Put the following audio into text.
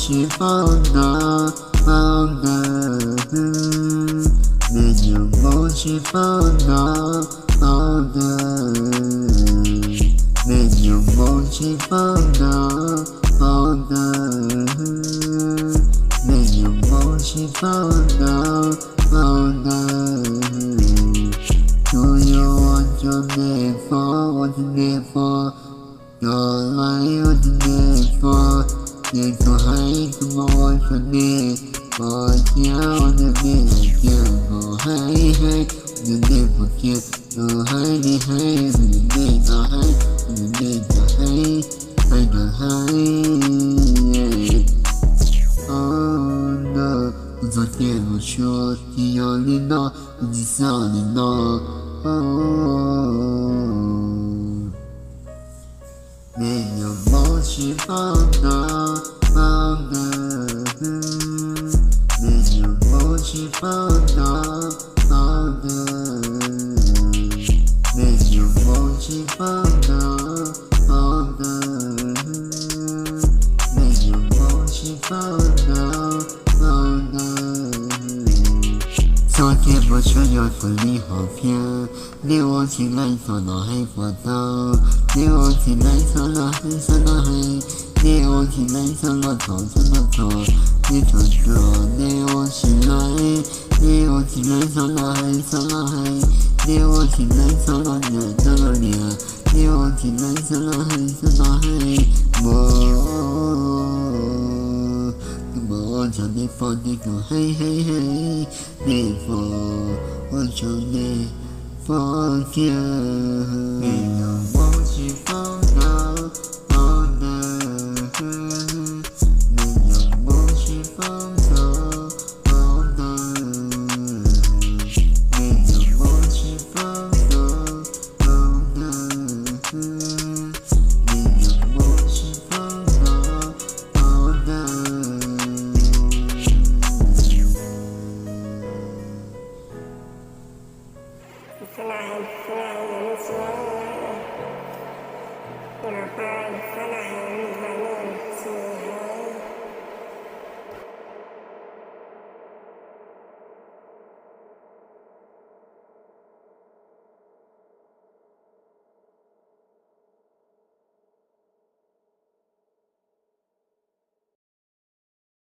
是放大，没有梦是放大，没有梦是放大，没有梦是放大，所有我就never，我就never，原来我就never，你说还怎么我说never，我叫我的名字，我还我的never见，我还你还我的never还，我的never还个还。Oh no， 昨天我说你要你闹，你想你闹。没有梦是放大，没有梦是放大，没有梦是放大，没有梦是放大。昨天我说要做你好片，你我起来做那黑佛道，你我起来做那黑做那黑，你我起来做那错做那错，你错错，你我起来，你我起来做那黑做那黑，你我起来做那年做那年，你我起来做那黑做那黑，我叫你放你个嘿嘿嘿，你放我叫你放假，没有梦是放大，没有梦是放大，没有梦是放大，没有梦是放大。Txhhob.